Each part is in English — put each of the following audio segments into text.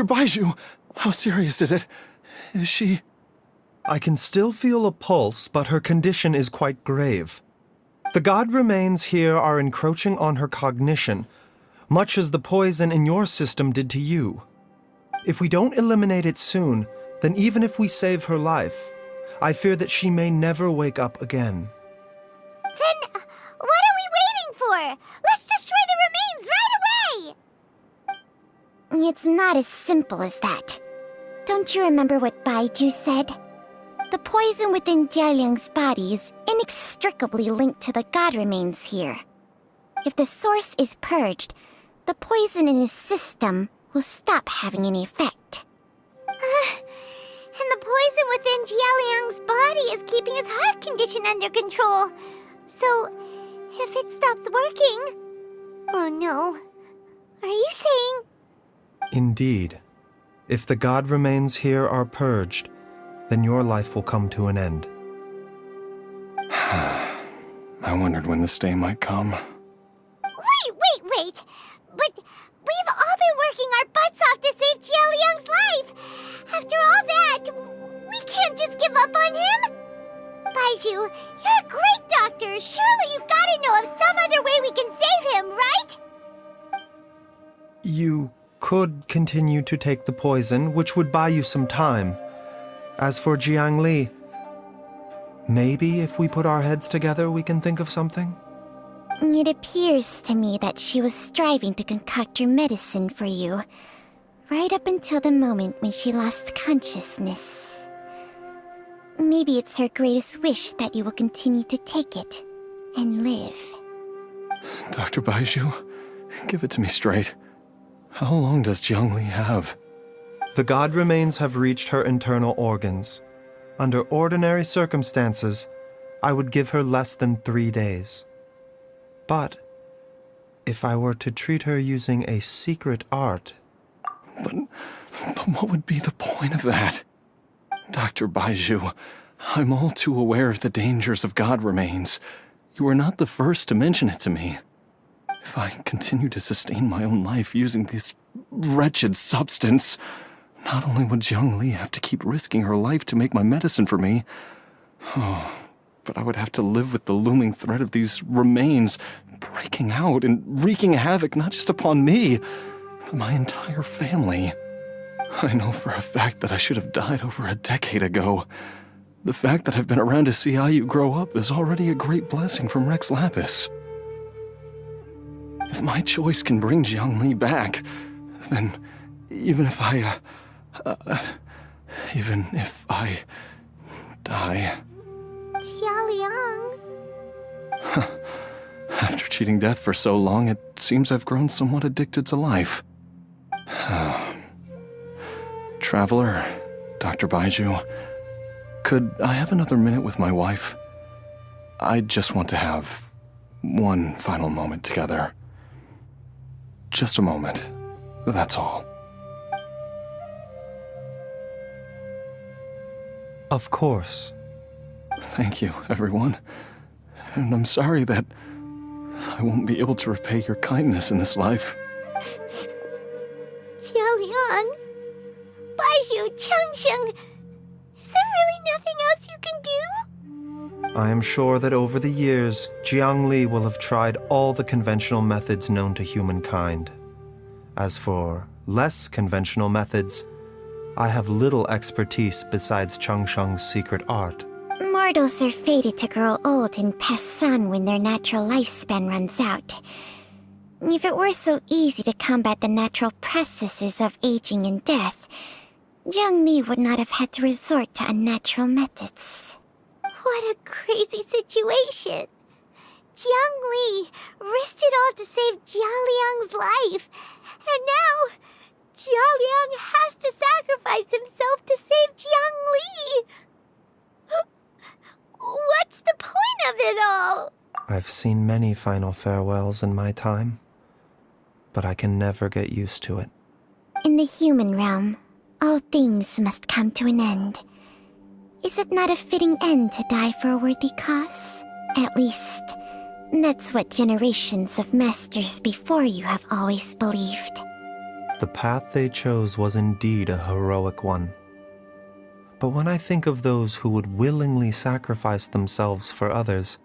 Dr. Bailu, how serious is it? Is she... I can still feel a pulse, but her condition is quite grave. The god remains here are encroaching on her cognition, much as the poison in your system did to you. If we don't eliminate it soon, then even if we save her life, I fear that she may never wake up again. Then, what are we waiting for? Let's destroy the remains right away! It's not as simple as that. Don't you remember what Bailu said? The poison within Jialiang's body is inextricably linked to the god remains here. If the source is purged, the poison in his system will stop having any effect. And the poison within Jialiang's body is keeping his heart condition under control. So, if it stops working... Oh no. Are you saying... Indeed. If the god remains here are purged, then your life will come to an end. I wondered when this day might come. Wait! But we've all been working our butts off to save Jialiang's life! After all that, we can't just give up on him! Bailu, you're a great doctor! Surely you gotta know of some other way we can save him, right? You could continue to take the poison, which would buy you some time. As for Jiang Li, maybe if we put our heads together, we can think of something? It appears to me that she was striving to concoct your medicine for you, right up until the moment when she lost consciousness. Maybe it's her greatest wish that you will continue to take it and live. Dr. Bailu, give it to me straight. How long does Jiang Li have? The god remains have reached her internal organs. Under ordinary circumstances, I would give her less than 3 days. But if I were to treat her using a secret art... But what would be the point of that? Dr. Bailu, I'm all too aware of the dangers of god remains. You are not the first to mention it to me. If I continue to sustain my own life using this wretched substance, not only would Jiang Li have to keep risking her life to make my medicine for me, but I would have to live with the looming threat of these remains breaking out and wreaking havoc not just upon me, but my entire family. I know for a fact that I should have died over a decade ago. The fact that I've been around to see how you grow up is already a great blessing from Rex Lapis. If my choice can bring Jiang Li back, then even if I die... Jialiang... After cheating death for so long, it seems I've grown somewhat addicted to life. Traveler, Dr. Bailu, could I have another minute with my wife? I just want to have one final moment together. Just a moment, that's all. Of course. Thank you, everyone. And I'm sorry that I won't be able to repay your kindness in this life. Jialiang... Bailu, Changsheng... Is there really nothing else you can do? I am sure that over the years, Jiang Li will have tried all the conventional methods known to humankind. As for less conventional methods, I have little expertise besides Changsheng's secret art. Mortals are fated to grow old and pass on when their natural lifespan runs out. If it were so easy to combat the natural processes of aging and death, Jiang Li would not have had to resort to unnatural methods. What a crazy situation! Jiang Li risked it all to save Jialiang's life, and now Jialiang has to sacrifice himself to save Jiang Li! What's the point of it all? I've seen many final farewells in my time, but I can never get used to it. In the human realm, all things must come to an end. Is it not a fitting end to die for a worthy cause? At least, that's what generations of masters before you have always believed. The path they chose was indeed a heroic one. But when I think of those who would willingly sacrifice themselves for others,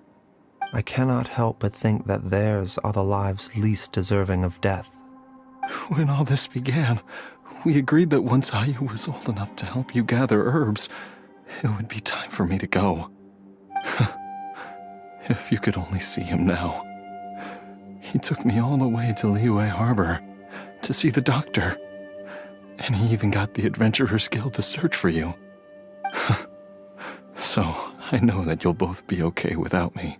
I cannot help but think that theirs are the lives least deserving of death. When all this began, we agreed that once Ayu was old enough to help you gather herbs, it would be time for me to go. If you could only see him now. He took me all the way to Liyue Harbor to see the doctor, and he even got the Adventurers Guild to search for you. So, I know that you'll both be okay without me.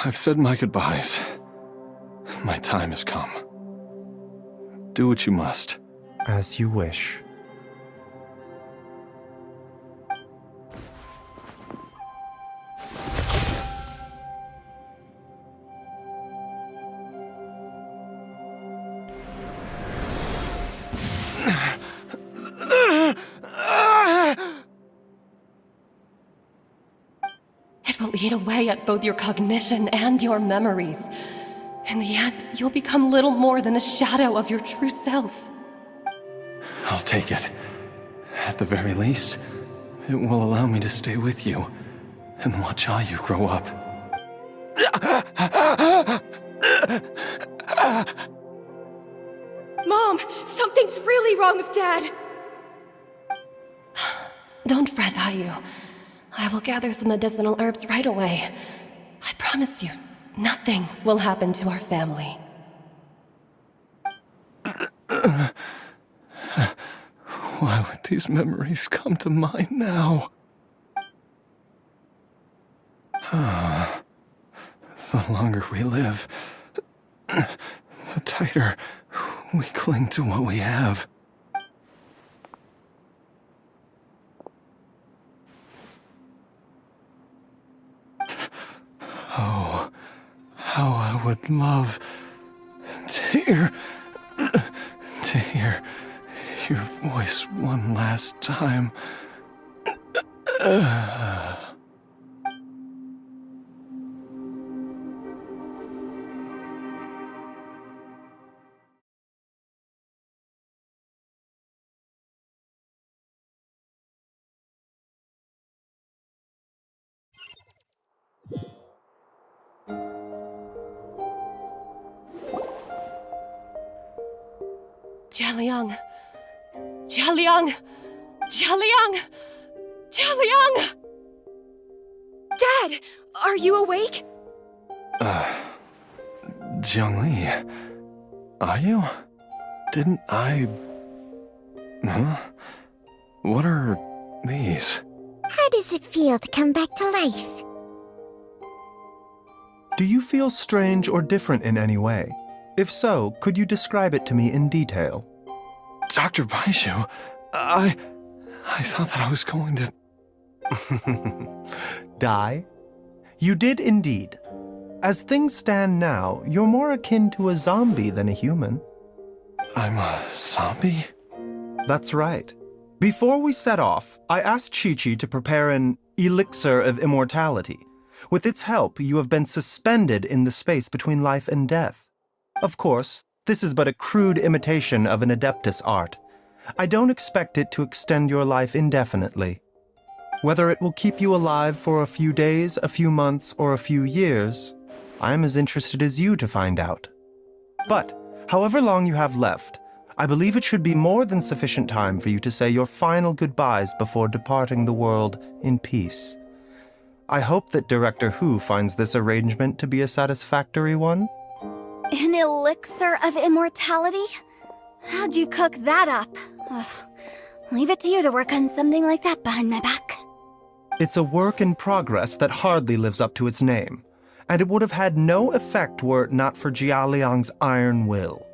I've said my goodbyes. My time has come. Do what you must. As you wish. It will eat away at both your cognition and your memories. In the end, you'll become little more than a shadow of your true self. I'll take it. At the very least, it will allow me to stay with you and watch Ayu grow up. Mom, something's really wrong with Dad. Don't fret, Ayu. I will gather some medicinal herbs right away. I promise you, nothing will happen to our family. Why would these memories come to mind now? The longer we live, the tighter we cling to what we have. Oh, how I would love to hear your voice one last time. Jialiang! Jialiang! Jialiang! Jialiang! Dad! Are you awake? Jiangli, are you? Didn't I... Huh? What are these? How does it feel to come back to life? Do you feel strange or different in any way? If so, could you describe it to me in detail? Dr. Bailu, I thought that I was going to... Die? You did indeed. As things stand now, you're more akin to a zombie than a human. I'm a zombie? That's right. Before we set off, I asked Chi-Chi to prepare an elixir of immortality. With its help, you have been suspended in the space between life and death. Of course, this is but a crude imitation of an Adeptus art. I don't expect it to extend your life indefinitely. Whether it will keep you alive for a few days, a few months, or a few years, I am as interested as you to find out. But, however long you have left, I believe it should be more than sufficient time for you to say your final goodbyes before departing the world in peace. I hope that Director Hu finds this arrangement to be a satisfactory one. An elixir of immortality? How'd you cook that up? Ugh. Leave it to you to work on something like that behind my back. It's a work in progress that hardly lives up to its name, and it would have had no effect were it not for Jialiang's iron will.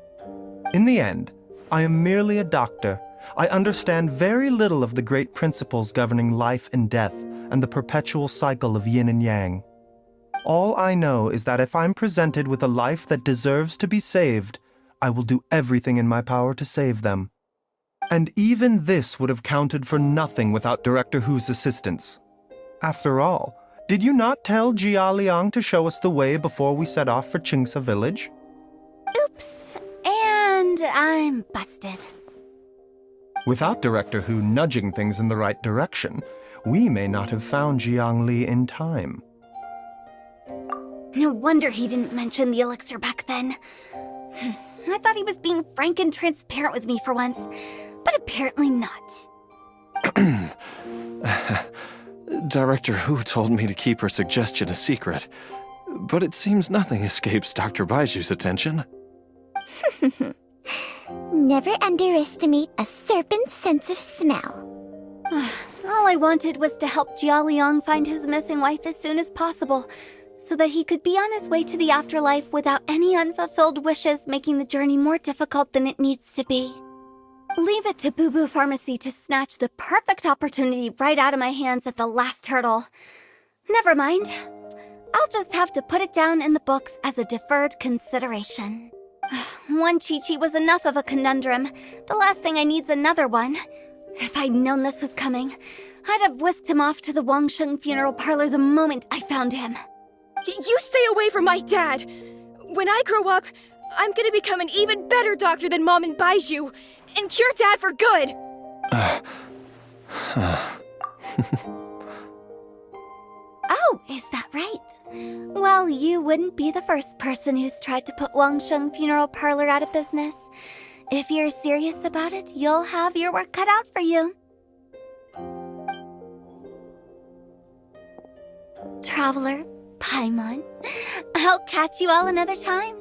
In the end, I am merely a doctor. I understand very little of the great principles governing life and death and the perpetual cycle of yin and yang. All I know is that if I'm presented with a life that deserves to be saved, I will do everything in my power to save them. And even this would have counted for nothing without Director Hu's assistance. After all, Did you not tell Jia Liang to show us the way before we set off for Qingsa village? Oops. And I'm busted. Without Director Hu nudging things in the right direction, we may not have found Jiang Li in time. No wonder he didn't mention the elixir back then. I thought he was being frank and transparent with me for once, but apparently not. Director Hu told me to keep her suggestion a secret, but it seems nothing escapes Dr. Baiju's attention. Never underestimate a serpent's sense of smell. All I wanted was to help Jia Liang find his missing wife as soon as possible, so that he could be on his way to the afterlife without any unfulfilled wishes making the journey more difficult than it needs to be. Leave it to Boo Boo Pharmacy to snatch the perfect opportunity right out of my hands at the last hurdle. Never mind. I'll just have to put it down in the books as a deferred consideration. One Chi-Chi was enough of a conundrum. The last thing I need's another one. If I'd known this was coming, I'd have whisked him off to the Wangsheng funeral parlor the moment I found him. You stay away from my dad! When I grow up, I'm gonna become an even better doctor than Mom and Baiju, and cure Dad for good! Oh, is that right? Well, you wouldn't be the first person who's tried to put Wangsheng funeral parlor out of business. If you're serious about it, you'll have your work cut out for you. Traveler, Paimon, I'll catch you all another time.